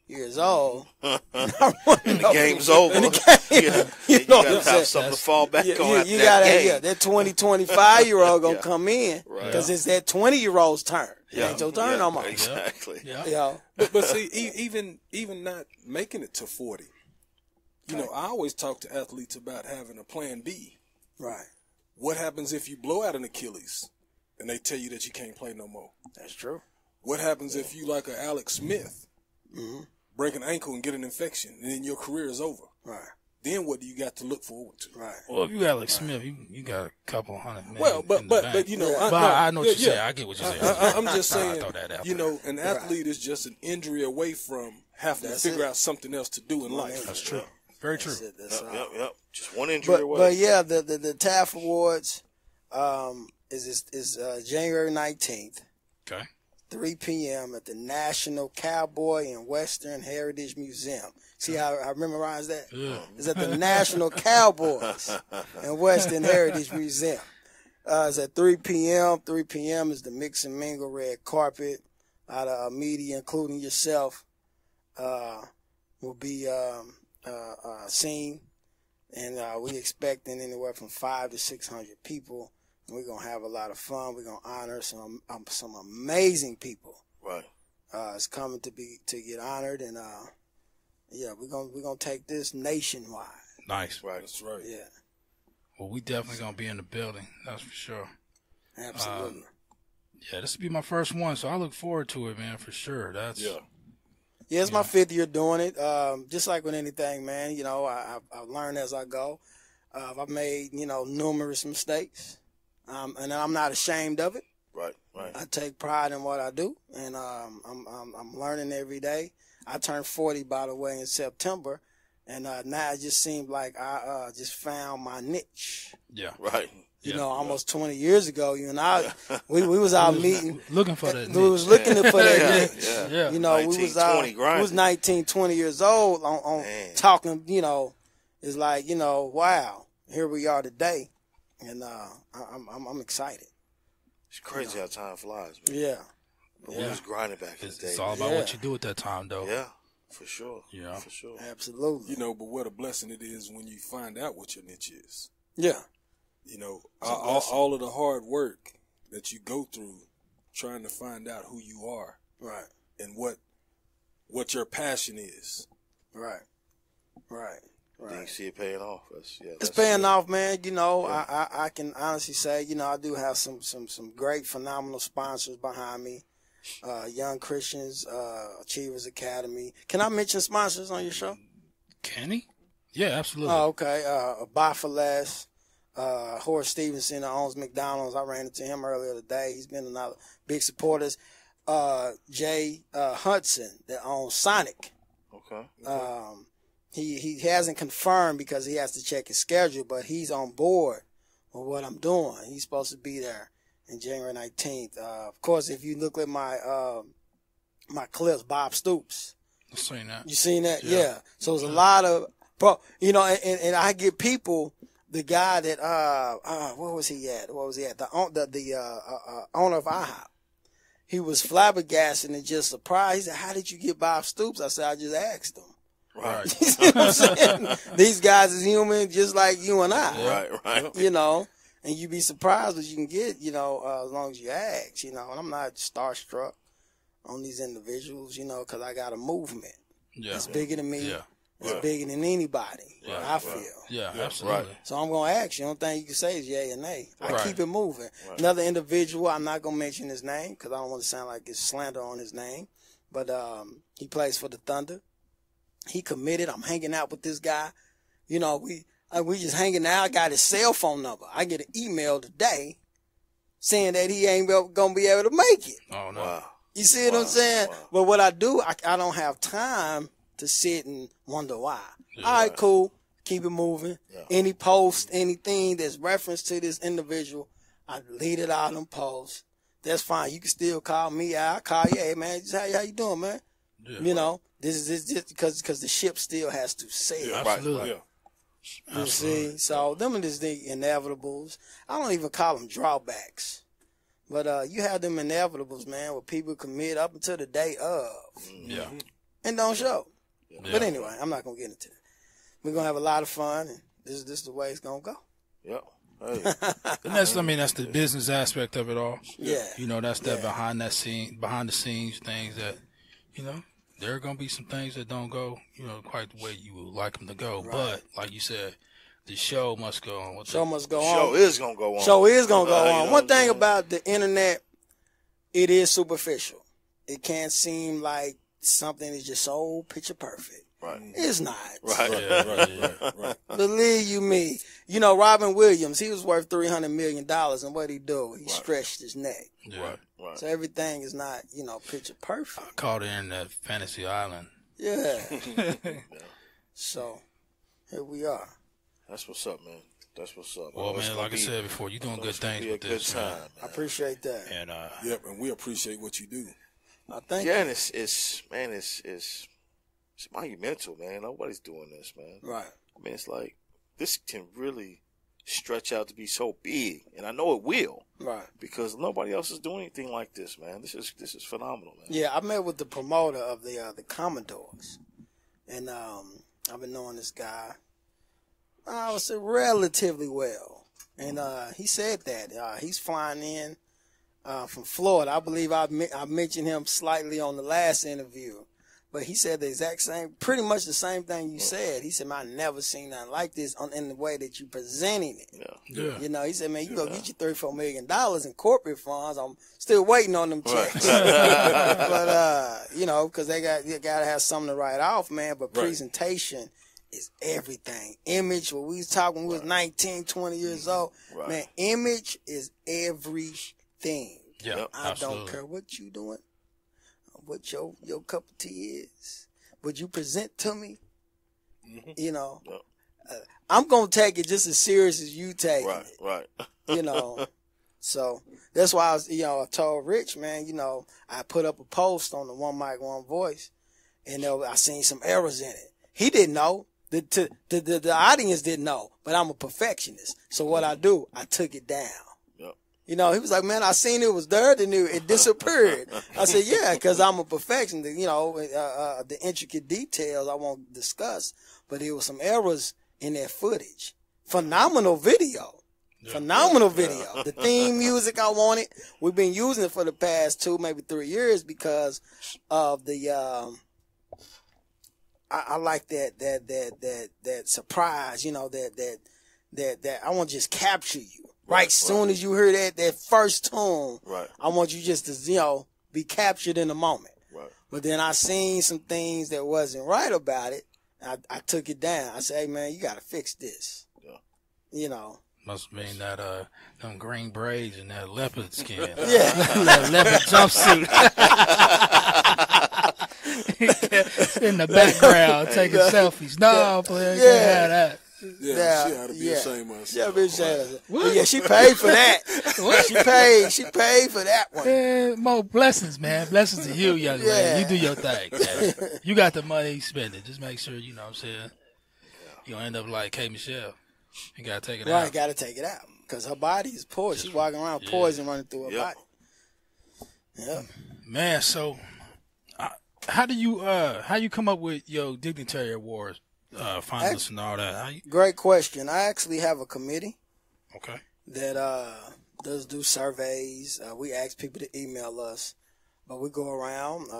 years old. And the game's over. You got to have something to fall back on after that game. That 20, 25-year-old going to come in because it's that 20-year-old's turn. It ain't your turn no more. Exactly. But see, even not making it to 40, I always talk to athletes about having a plan B. Right. What happens if you blow out an Achilles and they tell you that you can't play no more? That's true. What happens if you like a Alex Smith, break an ankle and get an infection, and then your career is over? Right. Then what do you got to look forward to? Right. Well, if you Alex Smith, you got a couple $100 million. Well, but I know what you're saying. I get what you're saying. I'm just saying, an athlete is just an injury away from having to figure out something else to do in life. That's true. Very true. Yep. Just one injury away. But yeah, the TAF Awards is January 19th. Okay. 3 p.m. at the National Cowboy and Western Heritage Museum. See how I memorized that? Yeah. It's at the National Cowboys and Western Heritage Museum. It's at 3 p.m. 3 p.m. is the Mix and Mingle red carpet. A lot of media, including yourself, will be seen. And we expecting anywhere from 500 to 600 people. We're going to have a lot of fun. We're going to honor some amazing people. Right. It's coming to get honored, and we're gonna take this nationwide. Nice. Right. That's right. Yeah. Well, we definitely gonna be in the building. That's for sure. Absolutely. This will be my first one, so I look forward to it, man, for sure. Yeah, it's my 5th year doing it. Just like with anything, man, I've learned as I go. I've made, numerous mistakes. And I'm not ashamed of it. Right. I take pride in what I do, and I'm learning every day. I turned 40, by the way, in September, and now it just seemed like I just found my niche. Yeah. Right. Almost 20 years ago, you and I, we was out meeting. Looking for that niche. We was looking for that niche. Yeah. We was 19, 20 years old on talking, it's like, wow, here we are today. And I'm excited. It's crazy how time flies, man. Yeah. But we was grinding back in the day. It's all about what you do at that time, though. Yeah, for sure. Yeah. For sure. Absolutely. But what a blessing it is when you find out what your niche is. Yeah. All of the hard work that you go through trying to find out who you are. Right. And what your passion is. Right. Then you see it paying off. It's paying off, man. I can honestly say, I do have some great, phenomenal sponsors behind me. Young Christians, Achievers Academy. Can I mention sponsors on your show? Can he? Yeah, absolutely. Oh, okay. Buy for Less. Horace Stevenson owns McDonald's. I ran into him earlier today. He's been another big supporters. Jay Hudson that owns Sonic. Okay. he hasn't confirmed because he has to check his schedule, but he's on board with what I'm doing. He's supposed to be there in January 19th. Of course, if you look at my my clips, Bob Stoops. I've seen that. You seen that? Yeah. So there's a lot of, bro, you know, and I get people, the guy that, where was he at? The owner of IHOP. He was flabbergasted and just surprised. He said, how did you get Bob Stoops? I said, I just asked him. Right. You see what I'm saying? These guys is human just like you and I. Right. You know, and you'd be surprised what you can get, you know, as long as you ask, you know. And I'm not starstruck on these individuals, you know, because I got a movement. Yeah. It's bigger than me. Yeah. It's bigger than anybody, I feel. Yeah, absolutely. Right. So I'm going to ask you. The only thing you can say is yay or nay. I Right. keep it moving. Right. Another individual, I'm not going to mention his name because I don't want to sound like it's slander on his name. But he plays for the Thunder. He committed. I'm hanging out with this guy. You know, we just hanging out. I got his cell phone number. I get an email today saying that he ain't going to be able to make it. Oh, no. Wow. You see what I'm saying? Wow. But what I do, I don't have time to sit and wonder why. Yeah. All right, cool. Keep it moving. Yeah. Any post, anything that's reference to this individual, I delete it out of them posts. That's fine. You can still call me. I'll call you. Hey, man, how you doing, man? Yeah. You know, this is just because the ship still has to sail. Yeah, Absolutely. Right. You see? So them are just the inevitables. I don't even call them drawbacks. But you have them inevitables, man, where people commit up until the day of Yeah. and don't show. Yeah. But anyway, I'm not going to get into that. We're going to have a lot of fun, and this is the way it's going to go. Yep. Hey. And that's the business aspect of it all. Yeah. You know, that's that behind the scenes things that, you know, there are going to be some things that don't go, you know, quite the way you would like them to go. Right. But like you said, the show must go on. Show must go Show on. is gonna go on. Show is going to go You on. know One what I'm thing saying? about the internet, it is superficial. It can't seem like something is just so picture perfect. Right. It's not. Right. right. Believe you me. You know, Robin Williams, he was worth $300 million, and what'd he do? He stretched his neck. Yeah. Right. So everything is not, you know, picture I perfect. called it in that Fantasy Island. Yeah. So, here we are. That's what's up, man. That's what's up. Well, It's man, gonna like I be- said before, you're doing good it's gonna things be a with good this, time. man. I appreciate that. And Yep, and we appreciate what you do. I think Yeah, and it's monumental, man. Nobody's doing this, man. right. I mean, it's like this can really stretch out to be so big, and I know it will Right. because nobody else is doing anything like this, man. This is phenomenal, man. Yeah, I met with the promoter of the Commodores, and I've been knowing this guy, I would say, relatively well. And he said that he's flying in from Florida. I believe I mentioned him slightly on the last interview, but he said the exact same, pretty much the same thing you said. He said, man, I never seen nothing like this in the way that you presenting it. yeah. You know, he said, man, you go get your $34 million in corporate funds. I'm still waiting on them checks. But, you know, because they got to have something to write off, man. But presentation is everything. Image, when we was talking, when we was 19, 20 years old, man, image is everything. Yeah, I absolutely. don't care what you doing, what your cup of tea is, what you present to me. You know, I'm going to take it just as serious as you take it. Right. You know, so that's why I told Rich, man, you know, I put up a post on the One Mic, One Voice, and I seen some errors in it. He didn't know. The audience didn't know, but I'm a perfectionist. So what I do, I took it down. You know, he was like, man, I seen it was there, then it disappeared. I said, yeah, because I'm a perfectionist. You know, the intricate details I won't discuss, but there was some errors in that footage. Phenomenal video. Phenomenal video. The theme music I wanted, we've been using it for the past 2, maybe 3 years because of the, I like that surprise, you know, that I want to just capture you. Right, soon as you hear that first tune, I want you just to, you know, be captured in the moment. Right. But then I seen some things that wasn't right about it. I took it down. I said, hey, man, you got to fix this. Yeah. You know. Must mean that them green braids and that leopard skin. Yeah. That leopard jumpsuit. in the background taking selfies. No, player, you can't have that. Yeah, she ought to be ashamed of herself. Yeah, be ashamed of herself. Yeah, she paid for that. She paid for that one. Yeah, more blessings, man. Blessings to you, young man. You do your thing, man. You got the money, spend it. Just make sure, you know what I'm saying, you don't end up like K. Michelle. You got to take it out. Right, got to take it out. Because her body is poison. She's walking around poison running through her body. Yeah. Man, so how do you come up with your dignitary awards, finalists and all that? Great question. I actually have a committee. Okay. That does do surveys. We ask people to email us, but we go around,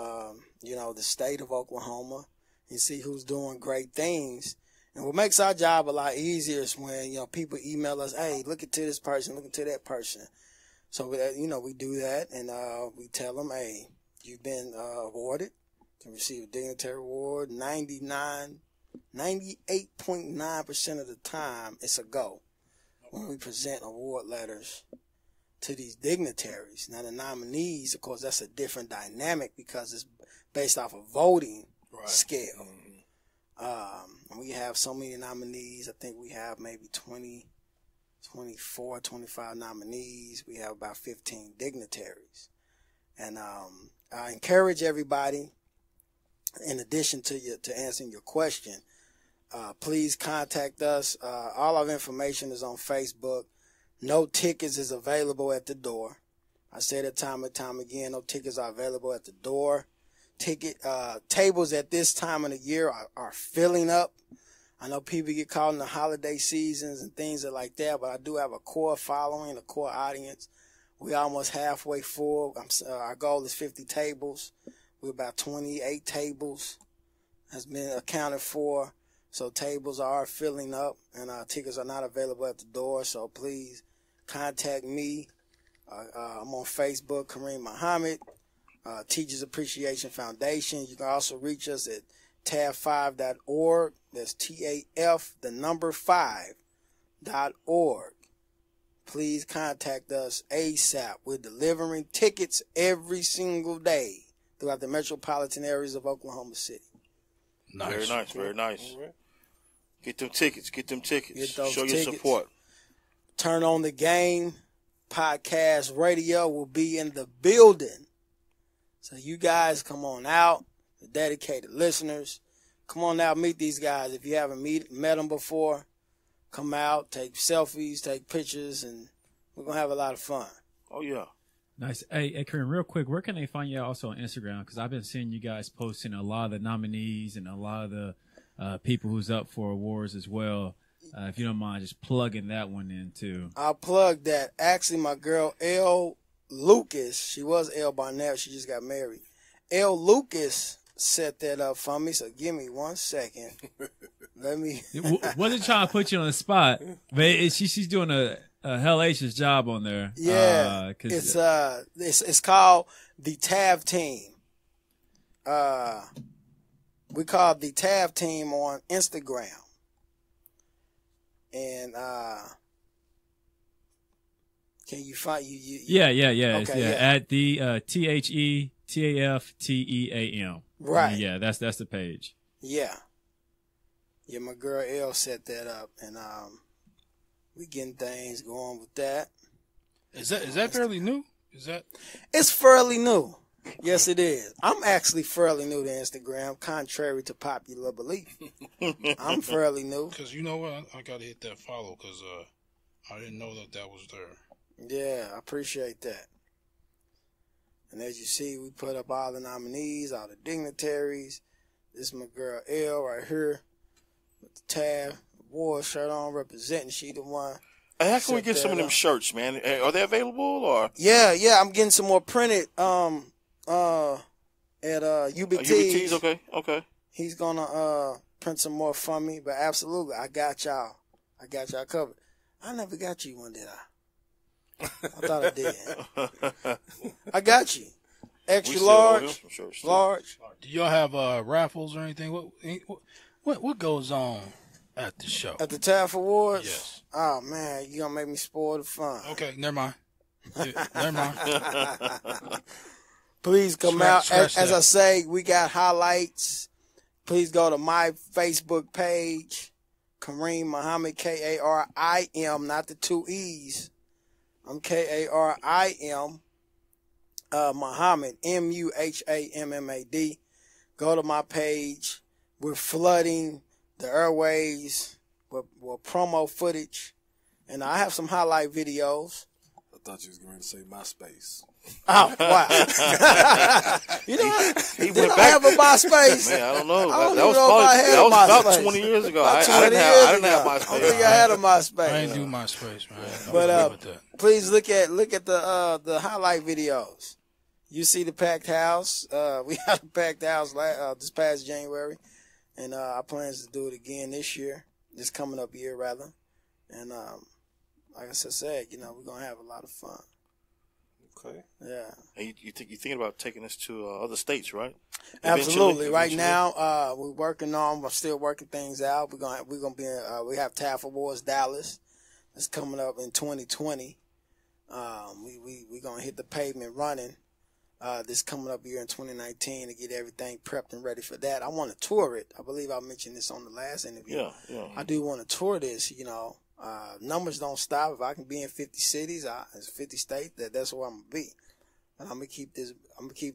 the state of Oklahoma and see who's doing great things. And what makes our job a lot easier is when, people email us, hey, look into this person, look into that person. So, we do that, and we tell them, hey, you've been awarded to receive a dignitary award. 98.9% of the time, it's a go when we present award letters to these dignitaries. Now, the nominees, of course, that's a different dynamic because it's based off a voting scale. We have so many nominees. I think we have maybe 24, 25 nominees. We have about 15 dignitaries. And I encourage everybody, in addition to answering your question, please contact us. All our information is on Facebook. No tickets is available at the door. I say that time and time again, no tickets are available at the door. Tables at this time of the year are filling up. I know people get caught in the holiday seasons and things like that, but I do have a core following, a core audience. We're almost halfway full. Our goal is 50 tables. We're about 28 tables has been accounted for. So tables are filling up, and tickets are not available at the door. So please contact me. I'm on Facebook, Kareem Muhammad, Teachers Appreciation Foundation. You can also reach us at TAF5.org. That's TAF, the number 5.org. Please contact us ASAP. We're delivering tickets every single day throughout the metropolitan areas of Oklahoma City. Nice. Very nice, very nice. Right. Get them tickets. Show tickets. your support. Turn on the Game podcast radio will be in the building. So you guys come on out, the dedicated listeners. Come on out, meet these guys. If you haven't met them before, come out, take selfies, take pictures, and we're going to have a lot of fun. Oh, yeah. Nice. Hey, Kareem, real quick, where can they find you also on Instagram? Because I've been seeing you guys posting a lot of the nominees and a lot of the people who's up for awards as well. If you don't mind just plugging that one in, too. I'll plug that. Actually, my girl, L. Lucas, she was L. Barnett. She just got married. L. Lucas set that up for me, so give me 1 second. Let me. Wasn't trying to put you on the spot, but she's doing a hellacious job on there. Yeah, it's called the TAV Team. We call it the TAV Team on Instagram, and can you find you? Yeah. Okay, At the THETAFTEAM. Right. Yeah, that's the page. Yeah, my girl L set that up, and we getting things going with that. Is that fairly new? It's fairly new. Yes, it is. I'm actually fairly new to Instagram, contrary to popular belief. I'm fairly new. Because you know what? I got to hit that follow because I didn't know that was there. Yeah, I appreciate that. And as you see, we put up all the nominees, all the dignitaries. This is my girl L right here with the TAV Award shirt on, representing. She the one. Hey, how can we get some of them shirts, man? Are they available or? Yeah. I'm getting some more printed at UBT's. Okay. He's gonna print some more for me, but absolutely, I got y'all covered. I never got you one, did I? I thought I did. I got you. Extra large. Do y'all have raffles or anything? What goes on at the show? At the TAF Awards? Yes. Oh, man, you going to make me spoil the fun. Okay, never mind. Never mind. Please come out. As I say, we got highlights. Please go to my Facebook page, Kareem Muhammad, K-A-R-I-M, not the two E's. I'm K-A-R-I-M, Muhammad, M-U-H-A-M-M-A-D. Go to my page. We're flooding the airways with promo footage. And I have some highlight videos. I thought you was going to say MySpace. Oh, wow. You know what? He Did I have a MySpace? Man, I don't know. I don't that was know if I had that was MySpace. about 20 years ago. About I 20 didn't years have ago. MySpace. I don't think I had a MySpace. I ain't do MySpace, man. But please look at the highlight videos. You see the packed house. We had a packed house this past January, and our plans to do it again this coming up year rather. And like I said, we're gonna have a lot of fun. Okay. Yeah. And you thinking about taking this to other states, right? Absolutely. Right now, we're still working things out. We're gonna be we have TAF Awards Dallas. It's coming up in 2020. We're gonna hit the pavement running. This coming up here in 2019 to get everything prepped and ready for that. I want to tour it. I believe I mentioned this on the last interview. Yeah. I do want to tour this. Numbers don't stop. If I can be in 50 cities, 50 states, that's where I'm gonna be. And I'm gonna keep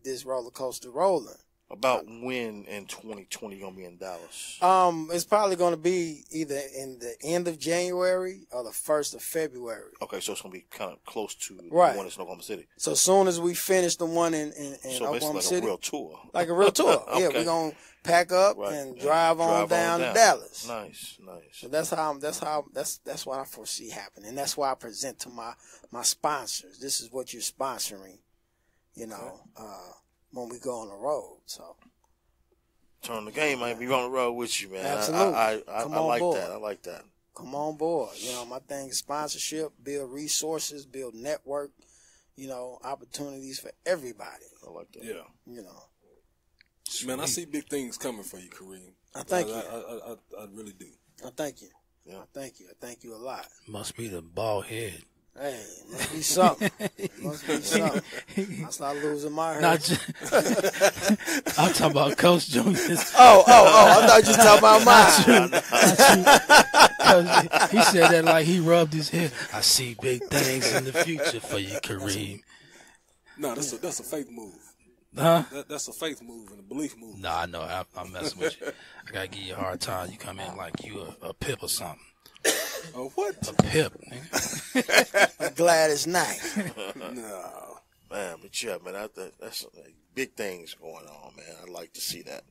this roller coaster rolling. About when in 2020 you're gonna be in Dallas? It's probably gonna be either in the end of January or the 1st of February. Okay, so it's gonna be kind of close to the right. one in Oklahoma City. So as soon as we finish the one in so Oklahoma like City, a real tour. Like a real tour. Okay. Yeah, we're gonna pack up and drive on down to Dallas. Nice. So that's what I foresee happening. And that's why I present to my sponsors. This is what you're sponsoring, when we go on the road. So turn the game, man. Be on the road with you, man. Absolutely. I like board. that. I like that. Come on board. My thing is sponsorship, build resources, build network, opportunities for everybody. I like that. Yeah. Man, I see big things coming for you, Kareem. I thank you. I really do. I thank you. Yeah. I thank you. I thank you a lot. Must be the bald head. Hey, must be something. I start losing my hair. I'm talking about Coach Junior's. Oh! I thought you were talking about mine. He said that like he rubbed his head. I see big things in the future for you, Kareem. No, that's a faith move. Huh? That's a faith move and a belief move. Nah, I know. I'm messing with you. I gotta give you a hard time. You come in like you a pip or something. Oh, what? A pip, nigga. I'm glad it's not. No. Man, but yeah, man, that's big things going on, man. I'd like to see that.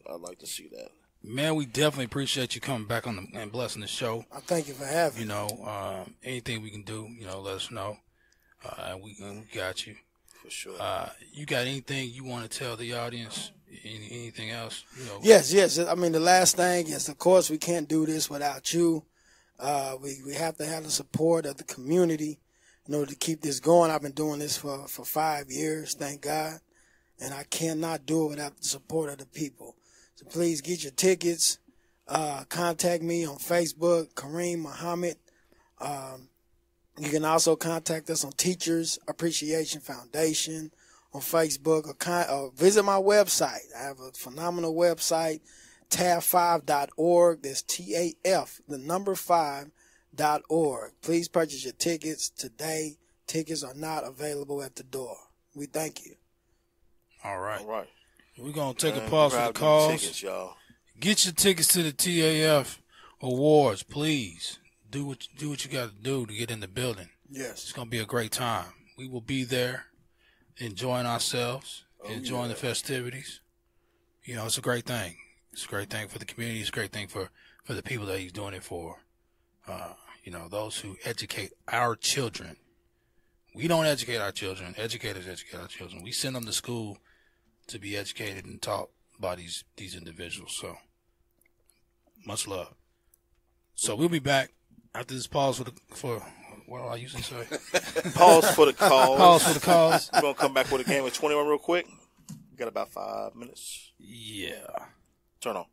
Man, we definitely appreciate you coming back on and blessing the show. I thank you for having me. Anything we can do, let us know. And we got you. For sure. You got anything you want to tell the audience? Anything else? Yes. I mean, the last thing is, of course, we can't do this without you. We have to have the support of the community in order to keep this going. I've been doing this for 5 years, thank God. And I cannot do it without the support of the people. So please get your tickets. Contact me on Facebook, Kareem Muhammad. You can also contact us on Teachers Appreciation Foundation on Facebook or visit my website. I have a phenomenal website, TAF5.org. That's TAF, the number 5.org. Please purchase your tickets today. Tickets are not available at the door. We thank you. All right. We're going to take a Man, pause for the calls. Tickets, y'all. Get your tickets to the TAF Awards, please. Do what you got to do to get in the building. Yes. It's going to be a great time. We will be there enjoying ourselves, enjoying the festivities. It's a great thing. It's a great thing for the community. It's a great thing for the people that he's doing it for. Those who educate our children. We don't educate our children. Educators educate our children. We send them to school to be educated and taught by these individuals. So, much love. So we'll be back after this pause for what do I usually say? Pause for the calls. Pause for the calls. We're going to come back with a game of 21 real quick. We got about 5 minutes. Yeah. Turn on.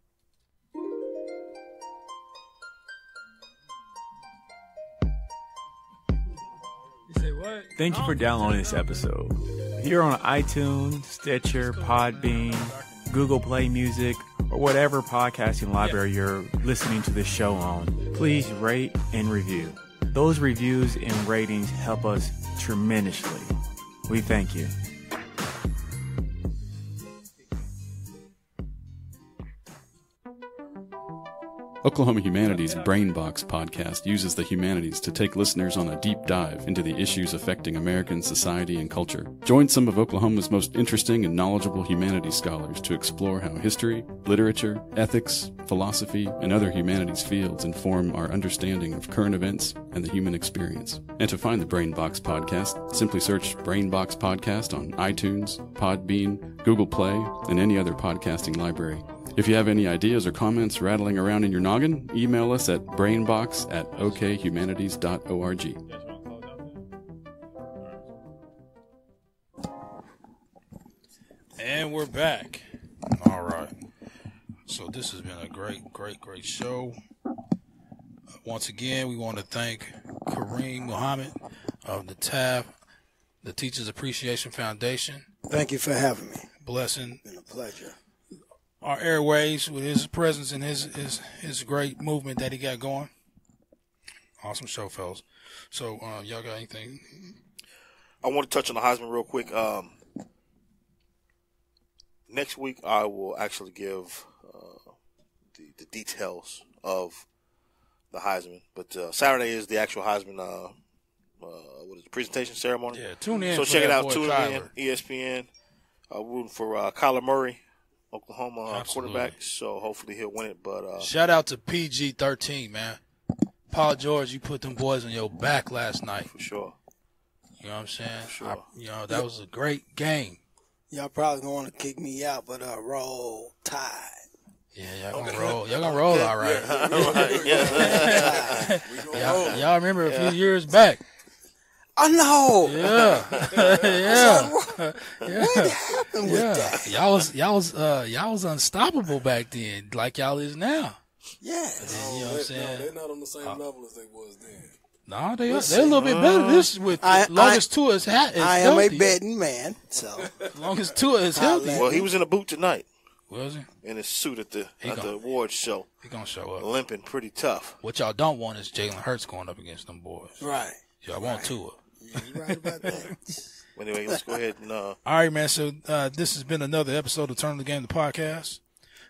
Thank you for downloading this episode. Here on iTunes, Stitcher, Podbean, Google Play Music, or whatever podcasting library you're listening to this show on, please rate and review. Those reviews and ratings help us tremendously. We thank you. Oklahoma Humanities Brain Box podcast uses the humanities to take listeners on a deep dive into the issues affecting American society and culture. Join some of Oklahoma's most interesting and knowledgeable humanities scholars to explore how history, literature, ethics, philosophy, and other humanities fields inform our understanding of current events and the human experience. And to find the Brain Box podcast, simply search Brain Box Podcast on iTunes, Podbean, Google Play, and any other podcasting library. If you have any ideas or comments rattling around in your noggin, email us at brainbox@okhumanities.org. And we're back. All right. So this has been a great show. Once again, we want to thank Kareem Muhammad of the TAF, the Teachers Appreciation Foundation. Thank you for having me. Blessing. It's been a pleasure. Our airways with his presence and his great movement that he got going. Awesome show, fellas. So, y'all got anything? I want to touch on the Heisman real quick. Next week, I will actually give the details of the Heisman. But Saturday is the actual Heisman presentation ceremony. Yeah, tune in. So check it out. Tune in, ESPN. Rooting for Kyler Murray, Oklahoma quarterback. So hopefully he'll win it. But shout out to PG-13, man. Paul George, you put them boys on your back last night. For sure. You know what I'm saying? For sure. That was a great game. Y'all probably gonna want to kick me out, but Roll Tide. Yeah, y'all gonna roll. Y'all gonna roll all right. Y'all remember a few years back. I know. Yeah. What happened with that? Y'all was unstoppable back then, like y'all is now. Yes. You know what I'm saying? They're not on the same level as they was then. No, they're a little bit better. This is with longest Tua is healthy. I am a betting man, so longest Tua is healthy. Well, he was in a boot tonight. Was he? In his suit at the awards show. He gonna show up. Limping pretty tough. What y'all don't want is Jalen Hurts going up against them boys. Right. Y'all want Tua. Yeah, you're right about that. Anyway, let's go ahead and all right, man. So this has been another episode of Turn the Game, the podcast.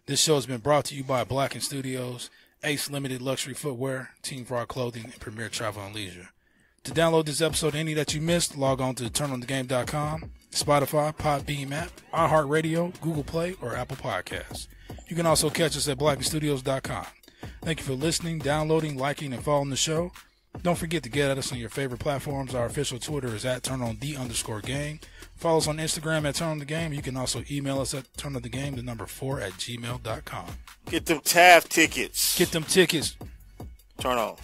This show has been brought to you by Blacken Studios, Ace Limited Luxury Footwear, Team Frogg Clothing, and Premier Travel and Leisure. To download this episode, any that you missed, log on to turnonthegame.com, Spotify, Podbean app, iHeartRadio, Google Play, or Apple Podcasts. You can also catch us at blackenstudios.com. Thank you for listening, downloading, liking, and following the show. Don't forget to get at us on your favorite platforms. Our official Twitter is at @turnonthe_game. Follow us on Instagram at @turnonthe_game. You can also email us at turnonthegame4@gmail.com. get them TAF tickets. Get them tickets. Turn on.